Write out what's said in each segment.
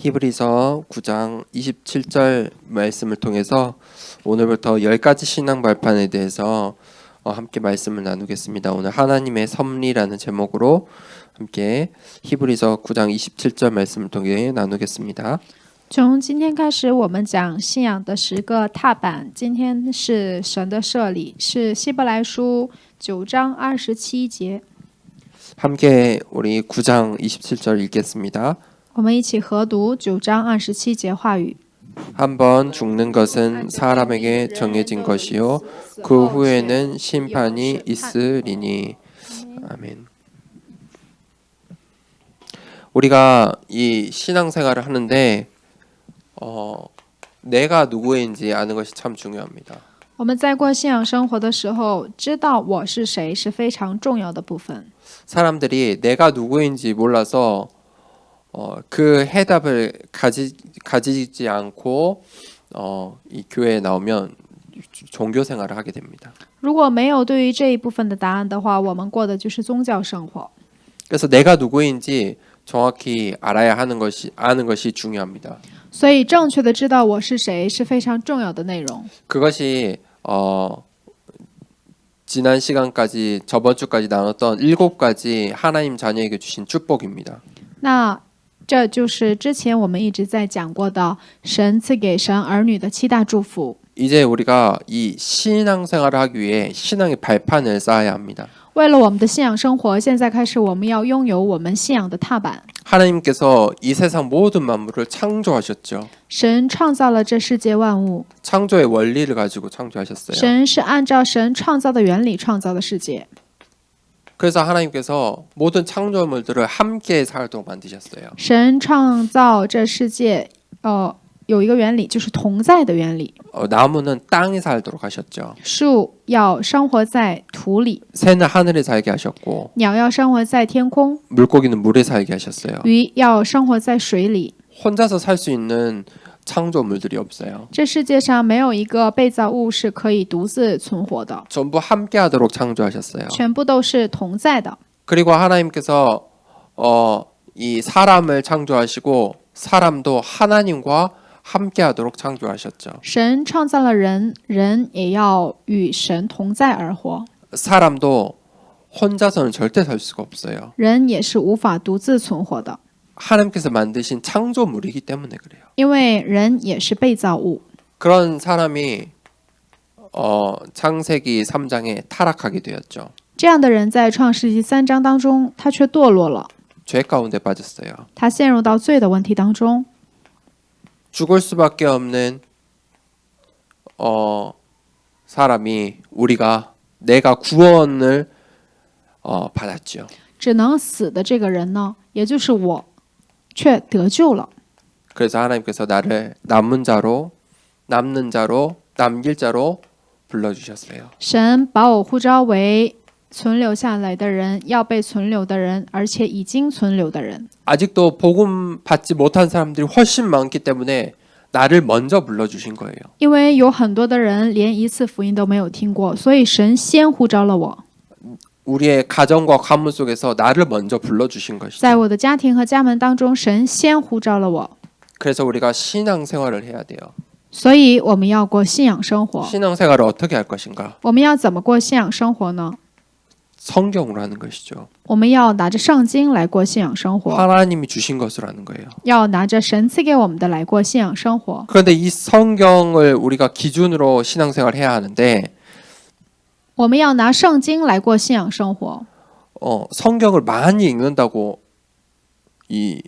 히브리서 9장 27절 말씀을 통해서 오늘부터 10가지 신앙 발판에 대해서 함께 말씀을 나누겠습니다. 오늘 하나님의 섭리라는 제목으로 함께 히브리서 9장 27절 말씀을 통해 나누겠습니다. 从今天开始，我们讲信仰的10个踏板。今天是神的设立，是希伯来书9章27节。 함께 우리 9장 27절 읽겠습니다. 我们一起合读9章27节话语。 한 번 죽는 것은 사람에게 정해진 것이요 그 후에는 심판이 있으리니. 아멘. 우리가 이 신앙생활을 하는데 내가 누구인지 아는 것이 참 중요합니다. 我们在过信仰生活的时候，知道我是谁是非常重要的部分。 사람들이 내가 누구인지 몰라서 그 해답을 가지지 않고 이 교회에 나오면 종교 생활을 하게 됩니다. 如果没有对于这一部分的答案的话，我们过的就是宗教生活。 그래서 내가 누구인지 정확히 알아야 아는 것이 중요합니다. 所以，正确的知道我是谁是非常重要的内容。 그것이 지난 시간까지 저번 주까지 나눴던 7가지 하나님 자녀에게 주신 축복입니다. 那这就是之前我们一直在讲过的神赐给神儿女的7大祝福。 이제 우리가 이 신앙생활을 하기 위해 신앙의 발판을 쌓아야 합니다. 为了我们的信仰生活，现在开始我们要拥有我们信仰的踏板。 하나님께서 이 세상 모든 만물을 창조하셨죠. 神创造了这世界万物， 창조의 원리를 가지고 창조하셨어요. 神是按照神创造的原理创造的世界。 그래서 하나님께서 모든 창조물들을 함께 살도록 만드셨어요. 神创造这世界，有一个原理，就是同在的原理。 나무는 땅에 살도록 하셨죠. 树要生活在土里， 새는 하늘에 살게 하셨고 鸟要生活在天空， 물고기는 물에 살게 하셨어요. 鱼要生活在水里。 혼자서 살 수 있는 창조물들이 없어요. 这世界上没有一个被造物是可以独自存活的， 전부 함께하도록 창조하셨어요. 全部都是同在的。 그리고 하나님께서 이 사람을 창조하시고 사람도 하나님과 함께하도록 창조하셨죠. 神创造了人，人也要与神同在而活。 사람도 혼자서는 절대 살 수가 없어요. 人也是无法独自存活的， 하나님께서 만드신 창조물이기 때문에 그래요. 因为人也是被造物。 그런 사람이 창세기 3장에 타락하게 되었죠. 这样的人在创世纪3章当中，他却堕落了， 죄 가운데 빠졌어요. 他陷入到罪的问题当中。 죽을 수밖에 없는 사람이 내가 구원을 받았죠. 只能死的这个人呢，也就是我，却得救了。 그래서 하나님께서 나를 남는 자로 남길 자로 불러주셨어요. 神把我呼召为存留下来的人，要被存留的人，而且已经存留的人。 아직도 복음 받지 못한 사람들이 훨씬 많기 때문에 나를 먼저 불러주신 거예요. 因为有很多的人连一次福音都没有听过，所以神先呼召了我。 우리의 가정과 가문 속에서 나를 먼저 불러주신 것이죠. 在我的家庭和家门当中，神先呼召了我， 그래서 우리가 신앙생활을 해야 돼요. 所以我们要过信仰生活。 신앙생활을 어떻게 할 것인가? 我们要怎么过信仰生活呢？ 성경으로 하는 것이죠. 我们要拿着圣经来过信仰生活， 하나님이 주신 것으로 하는 거예요. 要拿着神赐给我们的来过信仰生活。 그런데 이 성경을 우리가 기준으로 신앙생활을 해야 하는데 我们要拿圣经来过信仰生活。 성경을 많이 읽는다고 이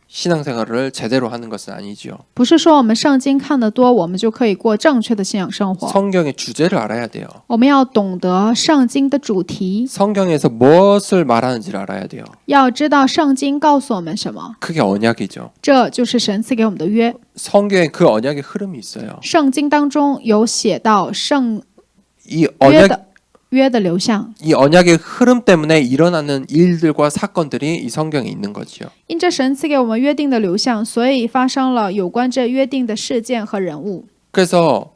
신앙생활을 제대로 하는 것은 아니지요. 不是说我们圣经看得多，我们就可以过正确的信仰生活。 성경의 주제를 알아야 돼요. 我们要懂得圣经的主题， 성경에서 무엇을 말하는지를 알아야 돼요. 要知道圣经告诉我们什么， 그게 언약이죠. 这就是神赐给我们的约。 성경에 그 언약의 흐름이 있어요. 圣经当中有写到圣 이 约的流向， 이 언약의 흐름 때문에 일어나는 일들과 사건들이 이 성경에 있는 거지요. 因着神赐给我们约定的流向，所以发生了有关这约定的事件和人物。 그래서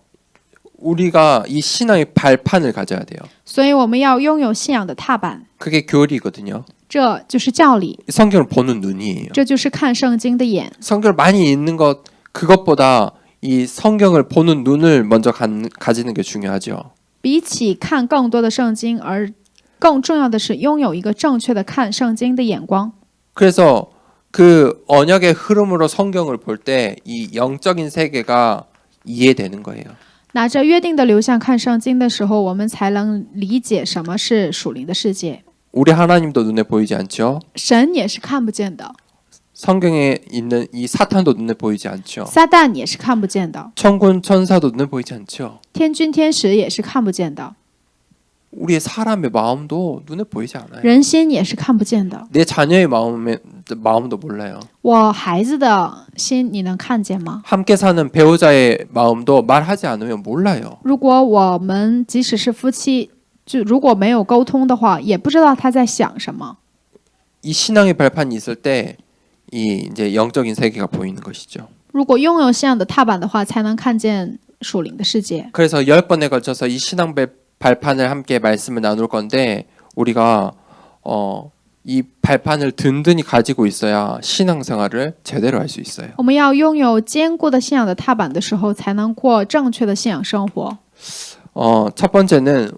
우리가 이 신앙의 발판을 가져야 돼요. 所以我们要拥有信仰的踏板， 그게 교리거든요. 这就是教理， 성경을 보는 눈이에요. 这就是看圣经的眼。 성경을 많이 읽는 것 그것보다 이 성경을 보는 눈을 먼저 가지는 게 중요하죠. 比起看更多的圣经，而更重要的是拥有一个正确的看圣经的眼光。 그래서 그 언약의 흐름으로 성경을 볼 때 이 영적인 세계가 이해되는 거예요. 拿着约定的流向看圣经的时候，我们才能理解什么是属灵的世界。 우리 하나님도 눈에 보이지 않죠? 神也是看不见的， 성경에 있는 이 사탄도 눈에 보이지 않죠? 撒旦也是看不见的， 천군 천사도 눈에 보이지 않죠? 天君天使也是看不见的， 우리의 사람의 마음도 눈에 보이지 않아요. 人心也是看不见的。 내 자녀의 마음도 몰라요. 我孩子的心你能看见吗？ 함께 사는 배우자의 마음도 말하지 않으면 몰라요. 如果我们即使是夫妻，就如果没有沟通的话，也不知道他在想什么。 이 신앙의 발판이 있을 때 이 이제 영적인 세계가 보이는 것이죠. 如果拥有信仰的踏板的话，才能看见属灵的世界。 그래서 10번에 걸쳐서 이 신앙 발판을 함께 말씀을 나눌 건데 우리가 이 발판을 든든히 가지고 있어야 신앙생활을 제대로 할 수 있어요. 我们要拥有坚固的信仰的踏板的时候，才能过正确的信仰生活。 첫 번째는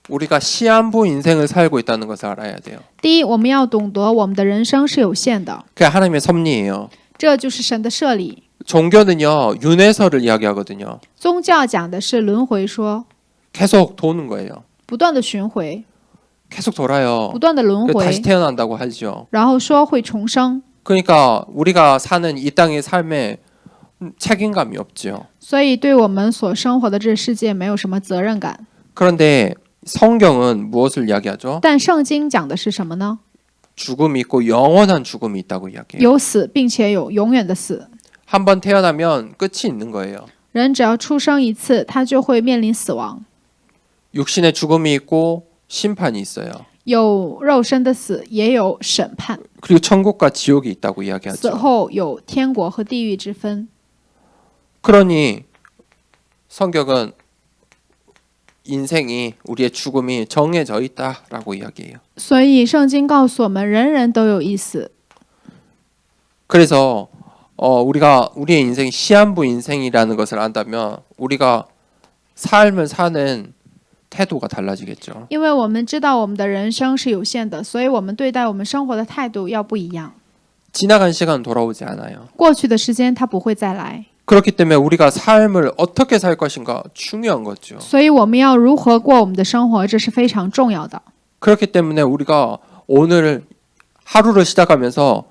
우리가 시한부 인생을 살고 있다는 것을 알아야 돼요. 第一，我们要懂得我们的人生是有限的， 그게 하나님의 섭리예요. 这就是神的设立。 종교는요 윤회설을 이야기하거든요. 宗教讲的是轮回说， 계속 도는 거예요. 不断的巡回， 계속 돌아요. 不断的轮 그 回 다시 ， 태어난다고 하죠. 然后说会重生。 그러니까 우리가 사는 이 땅의 삶에 책임감이 없죠. 所以对我们所生活的这世界没有什么责任感。 그런데 성경은 무엇을 이야기하죠? 但圣经讲的是什么呢？ 죽음이 있고 영원한 죽음이 있다고 이야기해요. 有死，并且有永远的死。 한번 태어나면 끝이 있는 거예요. 人只要出生一次，他就会面临死亡。 육신의 죽음이 있고 심판이 있어요. 有肉身的死，也有审判。 그리고 천국과 지옥이 있다고 死 이야기하죠. 后有天国和地狱之分。 그러니 성경은 인생이 우리의 죽음이 정해져 있다라고 이야기해요. 所以圣经告诉我们，人人都有一死。 그래서 우리가 우리의 인생이 시한부 인생이라는 것을 안다면 우리가 삶을 사는 태도가 달라지겠죠. 因为我们知道我们的人生是有限的，所以我们对待我们生活的态度要不一样。 지나간 시간은 돌아오지 않아요. 过去的时间它不会再来， 그렇기 때문에 우리가 삶을 어떻게 살 것인가 중요한 거죠. 所以我们要如何过我们的生活，这是非常重要的。 그렇기 때문에 우리가 오늘 하루를 시작하면서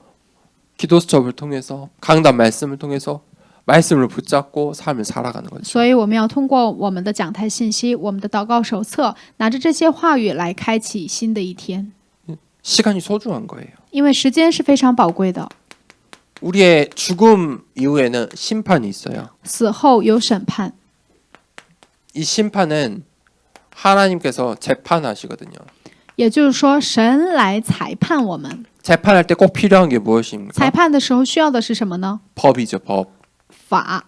기도 수첩을 통해서 강단 말씀을 통해서 말씀을 붙잡고 삶을 살아가는 거죠. 所以我们要通过我们的讲台信息、我们的祷告手册，拿着这些话语来开启新的一天。 시간이 소중한 거예요. 因为时间是非常宝贵的， 우리의 죽음 이후에는 심판이 있어요. 死后有审判。 이 심판은 하나님께서 재판하시거든요. 也就是说，神来裁判我们。 재판할 때 꼭 필요한 게 무엇입니까? 裁判的时候需要的是什么呢？ 법이죠, 법. 法，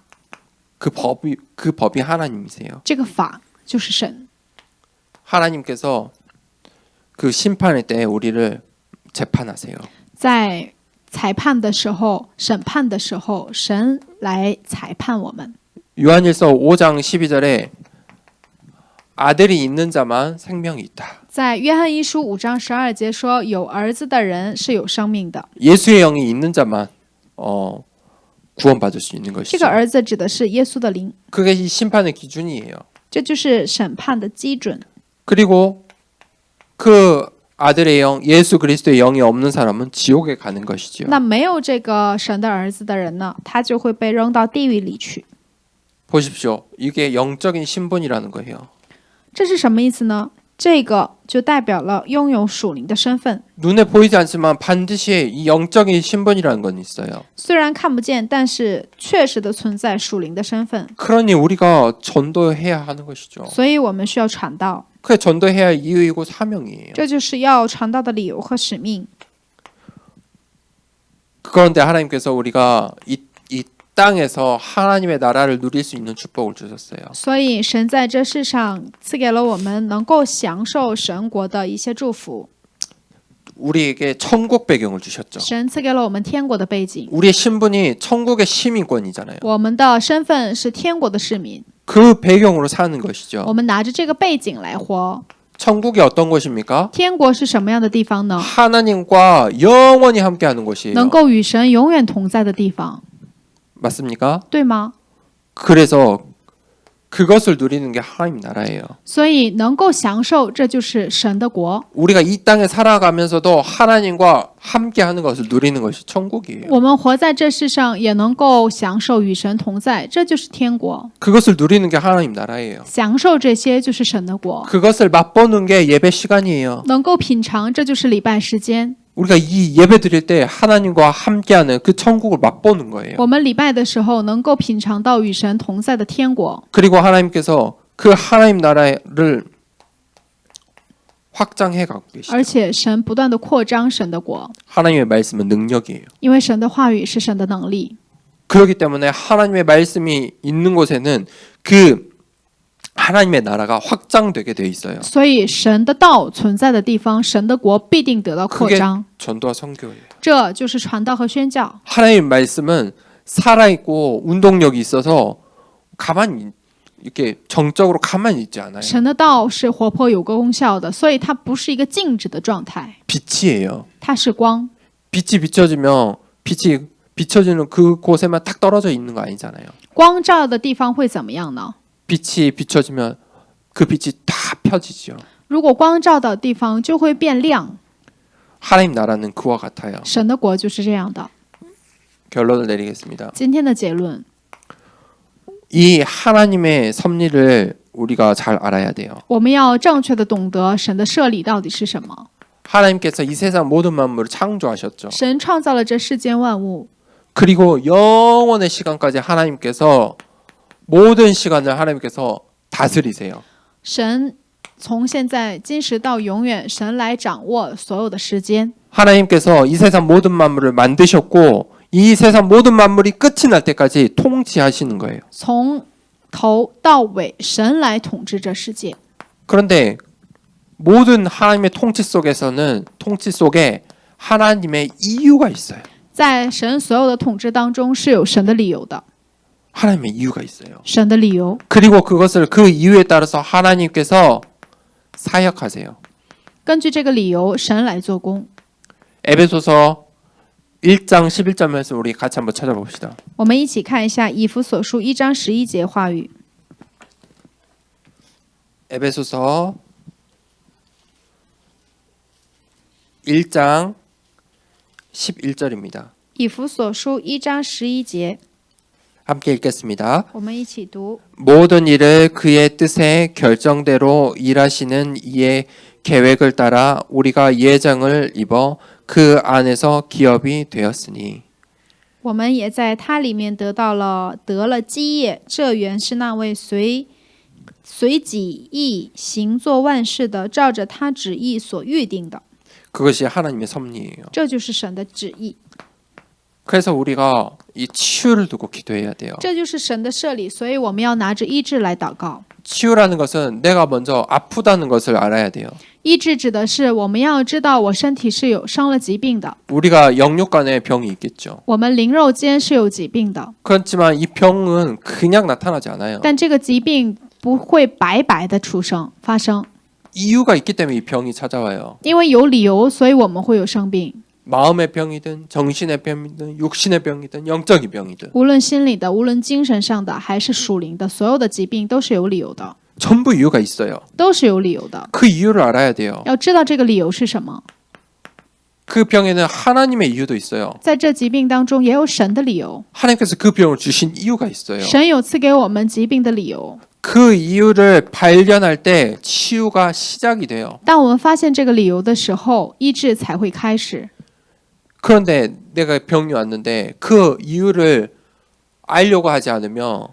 그 법이 하나님이세요. 这个法就是神。 하나님께서 그 심판할 때 우리를 재판하세요. 在裁判的时候、审判的时候，神来裁判我们。 요한일서 5장 12절에 아들이 있는 자만 생명이 있다. 在约翰一书5章12节说，有儿子的人是有生命的。 예수의 영이 있는 자만 구원받을 수 있는 这 것이죠. 个儿子指的是耶稣的灵， 그게 이 심판의 기준이에요. 这就是审判的基准。 그리고 그 아들의 영, 예수 그리스도의 영이 없는 사람은 지옥에 가는 것이죠. 那没有这个神的儿子的人呢，他就会被扔到地狱里去。 보십시오. 이게 영적인 신분이라는 거예요. 这是什么意思呢？这个就代表了拥有属灵的身份。 눈에 보이지 않지만 반드시 이 영적인 신분이라는 건 있어요. 虽然看不见，但是确实的存在属灵的身份。 그러니 우리가 전도해야 하는 것이죠. 所以我们需要传道， 그게 전도해야 할 이유이고 사명이에요. 这就是要传道的理由和使命。 그런데 하나님께서 우리가 이 땅에서 하나님의 나라를 누릴 수 있는 축복을 주셨어요. 所以神在这世上赐给了我们能够享受神国的一些祝福。 우리에게 천국 배경을 주셨죠. 神赐给了我们天国的背景， 우리의 신분이 천국의 시민권이잖아요. 我们的身份是天国的市民， 그 배경으로 사는 것이죠. 我们拿着这个背景来活。 천국이 어떤 곳입니까? 天国是什么样的地方呢？ 하나님과 영원히 함께하는 곳이에요. 能够与神永远同在的地方， 맞습니까? 对吗？ 그래서 그것을 누리는 게 하나님 나라예요. 所以能够享受，这就是神的国。 우리가 이 땅에 살아가면서도 하나님과 함께하는 것을 누리는 것이 천국이에요. 我们活在这世上，也能够享受与神同在，这就是天国。 그것을 누리는 게 하나님 나라예요. 享受这些就是神的国， 그것을 맛보는 게 예배 시간이에요. 能够品尝，这就是礼拜时间。 우리가 이 예배 드릴 때 하나님과 함께하는 그 천국을 맛보는 거예요. 我们礼拜的时候，能够品尝到与神同在的天国， 그리고 하나님께서 그 하나님 나라를 확장해 가고 계시죠. 而且神不断的扩张神的国， 하나님의 말씀은 능력이에요. 因为神的话语是神的能力。 그렇기 때문에 하나님의 말씀이 있는 곳에는 그 하나님의 나라가 확장되게 돼 있어요. 所以神的道存在的地方，神的国必定得到扩 그게 张， 전도와 선교예요. 这就是传道和宣教。 하나님의 말씀은 살아있고 운동력이 있어서 가만히 이렇게 정적으로 가만히 있지 않아요. 神的道是活泼有功效的，所以它不是一个静止的状态， 빛이에요. 它是光。 빛이 비춰지면 빛이 비춰지는 그 곳에만 탁 떨어져 있는 거 아니잖아요. 光照的地方会怎么样呢？ 빛이 비춰지면 그 빛이 다 펴지죠. 如果光照的地方就会变亮， 하나님 나라는 그와 같아요. 神的国就是这样的。 결론을 내리겠습니다. 今天的结论， 이 하나님의 섭리를 우리가 잘 알아야 돼요. 我们要正确的懂得神的设立到底是什么。 하나님께서 이 세상 모든 만물을 창조하셨죠. 神创造了这世间万物， 그리고 영원의 시간까지 하나님께서 모든 시간을 하나님께서 다스리세요. 神从现在今时到永远，神来掌握所有的时间。 하나님께서 이 세상 모든 만물을 만드셨고 이 세상 모든 만물이 끝이 날 때까지 통치하시는 거예요. 从头到尾，神来统治这世界。 그런데 모든 하나님의 통치 속에서는 통치 속에 하나님의 이유가 있어요. 在神所有的统治当中，是有神的理由的， 하나님의 이유가 있어요. 神的理由。 그리고 그것을 그 이유에 따라서 하나님께서 사역하세요. 根据这个理由，神来做工。 에베소서 1장 11절 말씀 우리 같이 한번 찾아봅시다. 我们一起看一下以弗所书1章11节话语。 에베소서 1장 11절입니다. 以弗所书1章11节， 함께 읽겠습니다. 我们一起读。 모든 일을 그의 뜻의 결정대로 일하시는 이의 계획을 따라 우리가 예정을 입어 그 안에서 기업이 되었으니 我们也在他里面得了基业，这原是那位随己意行做万事的，照着他旨意所预定的。 그것이 하나님의 섭리예요. 这就是神的旨意， 그래서 우리가 이 치유를 두고 기도해야 돼요. 这就是神的设立，所以我们要拿着医治来祷告。 치유라는 것은 내가 먼저 아프다는 것을 알아야 돼요. 医治指的是我们要知道我身体是有生了疾病的， 우리가 영육간에 병이 있겠죠. 我们灵肉间是有疾病的， 그렇지만 이 병은 그냥 나타나지 않아요. 但这个疾病不会白白的发生， 이유가 있기 때문에 이 병이 찾아와요. 因为有理由，所以我们会有生病。 마음의 병이든 정신의 병이든 육신의 병이든 영적인 병이든 无论心理的，无论精神上的，还是属灵的，所有的疾病都是有理由的， 전부 이유가 있어요. 都是有理由的。 그 이유를 알아야 돼요. 要知道这个理由是什么。 그 병에는 하나님의 이유도 있어요. 在这疾病当中，也有神的理由， 하나님께서 그 병을 주신 이유가 있어요. 神有赐给我们疾病的理由。 그 이유를 발견할 때 치유가 시작이 돼요. 当我们发现这个理由的时候，医治才会开始。 그런데 내가 병이 왔는데 그 이유를 알려고 하지 않으면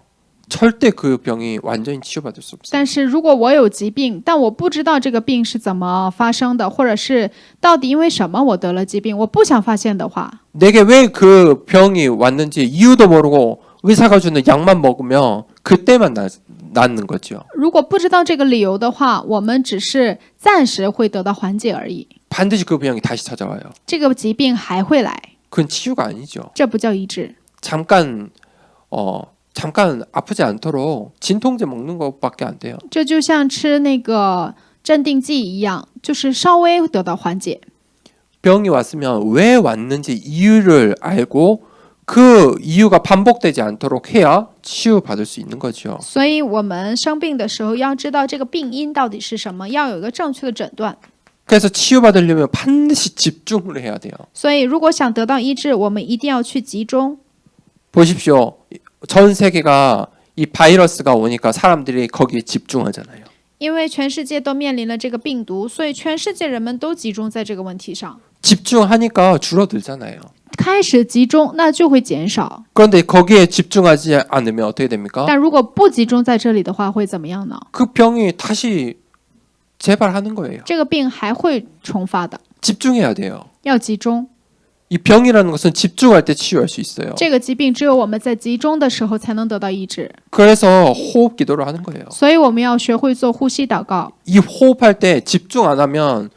절대 그 병이 완전히 치유받을 수 없어요. 但是如果我有疾病，但我不知道这个病是怎么发生的，或者是到底因为什么我得了疾病，我不想发现的话， 내게 왜 그 병이 왔는지 이유도 모르고 의사가 주는 약만 먹으면 그때만 낫는 거죠. 如果不知道这个理由的话，我们只是暂时会得到缓解而已， 반드시 그 병이 다시 찾아와요. 这个疾病还会来， 그건 치유가 아니죠. 这不叫医治。 잠깐 아프지 않도록 진통제 먹는 것밖에 안 돼요. 这就像吃那个镇定剂一样，就是稍微得到缓解。 병이 왔으면 왜 왔는지 이유를 알고 그 이유가 반복되지 않도록 해야 치유받을 수 있는 거죠. 所以我们生病的时候要知道这个病因到底是什么，要有一个正确的诊断。 그래서 치유받으려면 반드시 집중을 해야 돼요. 所以如果想得到医治，我们一定要去集中。 보십시오. 전 세계가 이 바이러스가 오니까 사람들이 거기에 집중하잖아요. 因为全世界都面临了这个病毒，所以全世界人们都集中在这个问题上。 집중하니까 줄어들잖아요. 开始集中，那就会减少。 그런데 거기에 집중하지 않으면 어떻게 됩니까? 但如果不集中在这里的话，会怎么样呢？ 그 병이 다시 재발하는 거예요. 这个病还会重发的， 집중해야 돼요. 要集中。 이 병이라는 것은 집중할 때 치유할 수 있어요. 这个疾病只有我们在集中的时候才能得到医治， 그래서 호흡 기도를 하는 거예요. 所以我们要学会做呼吸祷告。 이 호흡할 때 집중 안 하면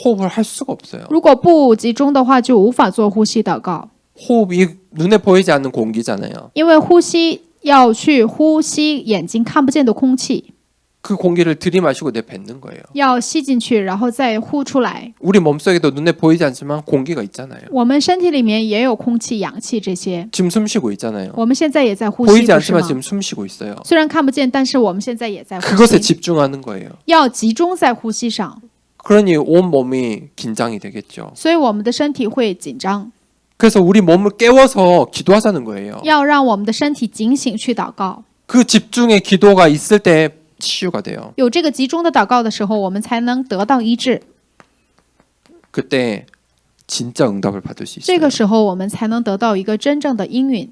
호흡을 할 수가 없어요. 如果不集中的话，就无法做呼吸祷告， 호흡이 눈에 보이지 않는 공기잖아요. 因为呼吸要去呼吸眼睛看不见的空气， 그 공기를 들이마시고 내뱉는 거예요. 要吸进去，然后再呼出来。 우리 몸속에도 눈에 보이지 않지만 공기가 있잖아요. 我们身体里面也有空气、氧气这些， 지금 숨 쉬고 있잖아요. 我们现在也在呼吸， 보이지 不是 않지만 吗？ 지금 숨 쉬고 있어요. 虽然看不见，但是我们现在也在呼 그것에 吸， 집중하는 거예요. 要集中在呼吸上， 그러니 온 몸이 긴장이 되겠죠. 所以我们的身体会紧张， 그래서 우리 몸을 깨워서 기도하자는 거예요. 要让我们的身体警醒去祷告。 그 집중의 기도가 있을 때 치유가 돼요. 有这个集中的祷告的时候，我们才能得到医治。 그때 진짜 응답을 받을 수 这 있어요. 个时候，我们才能得到一个真正的应允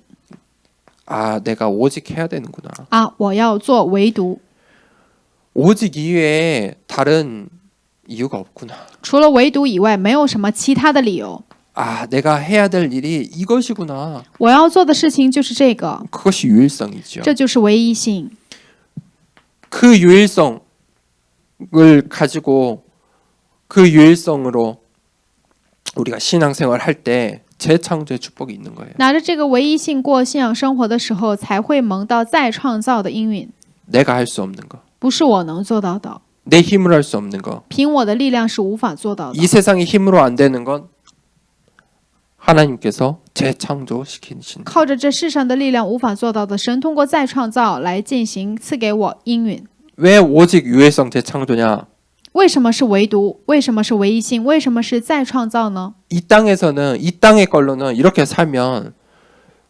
아, 내가 오직 해야 되는구나. 啊！我要做唯独， 오직 이외에 다른 이유가 없구나. 除了唯独以外，没有什么其他的理由。 아, 내가 해야 될 일이 이것이구나. 我要做的事情就是这个， 그것이 유일성이죠. 这就是唯一性。 그 유일성을 가지고 그 유일성으로 우리가 신앙생활 할 때 재창조의 축복이 있는 거예요. 拿着这个唯一性过信仰生活的时候，才会蒙到再创造的应允， 내가 할 수 없는 거, 不是我能做到的， 내 힘으로 할 수 없는 거, 凭我的力量是无法做到的。 이 세상의 힘으로 안 되는 건 하나님께서 재창조시키신. 靠着这世上的力量无法做到的，神通过再创造来进行赐给我应允。 왜 오직 유일성 재창조냐? 为什么是唯独？为什么是唯一性？为什么是再创造呢？ 이 땅에서는 이 땅의 걸로는 이렇게 살면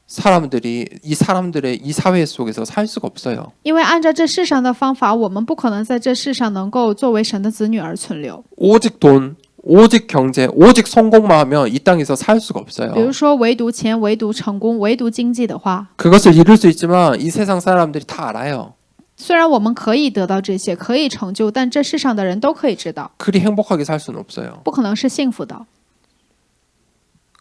사람들이 이 사람들의 이 사회 속에서 살 수가 없어요. 因为按照这世上的方法，我们不可能在这世上能够作为神的子女而存留。 오직 돈, 오직 경제, 오직 성공만 하면 이 땅에서 살 수가 比如 없어요. 说，唯独钱、唯独成功、唯独经济的话， 그것을 이룰 수 있지만 이 세상 사람들이 다 알아요. 虽然我们可以得到这些，可以成就，但这世上的人都可以知道， 그리 행복하게 살 수는 없어요. 不可能是幸福的。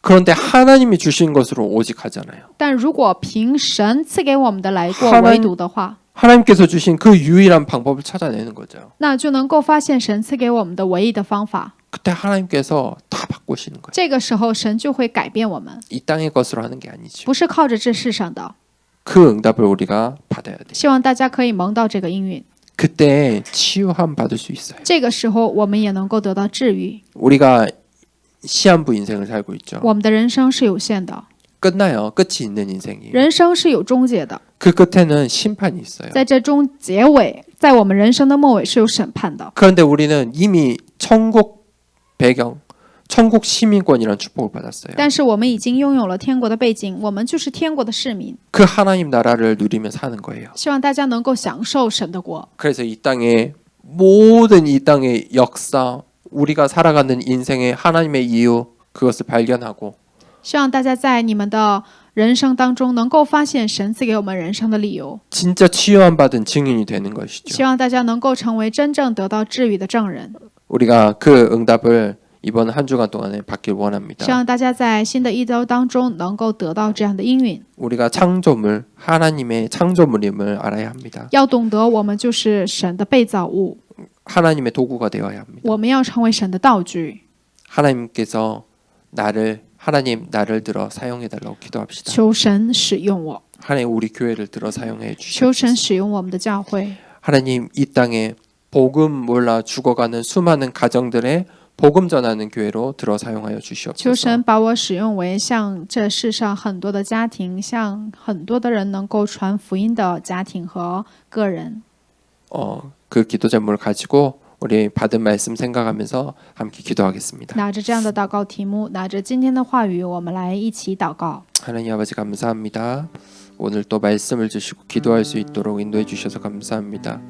그런데 하나님이 주신 것으로 오직 하잖아요. 但如果凭神赐给我们的来过 하나님 唯独的话， 하나님께서 주신 그 유일한 방법을 찾아내는 거죠. 那就能够发现神赐给我们的唯一的方法。 그때 하나님께서 다 바꾸시는 거예요. 这个时候，神就会改变我们， 이 땅의 것으로 하는 게 아니죠. 不是靠着这世上的。 그 응답을 우리가 받아야 돼요. 希望大家可以蒙到这个应允， 그때 치유함 받을 수 있어요. 这个时候我们也能够得到治愈。 우리가 시한부 인생을 살고 있죠. 我们的人生是有限的， 끝나요. 끝이 있는 인생이. 人生是有终结的， 그 끝에는 심판이 있어요. 在这中结尾，在我们人生的末尾是有审判的。 그런데 우리는 이미 천국 배경, 천국 시민권이라는 축복을 받았어요. 但是我们已经拥有了天国的背景，我们就是天国的市民。 그 하나님 나라를 누리며 사는 거예요. 希望大家能够享受神的国。 그래서 이 땅의 모든 이 땅의 역사, 우리가 살아가는 인생의 하나님의 이유 그것을 발견하고 希望大家在你们的人生当中能够发现神赐给我们人生的理由。 진짜 치유함 받은 증인이 되는 것이죠. 希望大家能够成为真正得到治愈的证人。 우리가 그 응답을 이번 한 주간 동안에 받길 希 원합니다. 望大家在新的一周当中能够得到这样的应允。 우리가 창조물, 하나님의 창조물임을 알아야 합니다. 要懂得我们就是神的被造物， 하나님의 도구가 되어야 합니다. 我们要成为神的道具， 하나님께서 하나님 나를 들어 사용해 달라고 기도합시다. 求神使用我， 하나님 우리 교회를 들어 사용해 求神 주시옵소서. 使用我们的教会。 하나님 이 땅에 복음 몰라 죽어가는 수많은 가정들의 복음 전하는 교회로 들어 사용하여 求 주시옵소서. 神把我使用为像这世上很多的家庭，像很多的人能够传福音的家庭和个人。 그 기도 제목을 가지고 우리 받은 말씀 생각하면서 함께 기도하겠습니다. 拿着这样的祷告题目，拿着今天的话语，我们来一起祷告。 하나님 아버지 감사합니다. 오늘 또 말씀을 주시고 기도할 수 있도록 인도해 주셔서 감사합니다.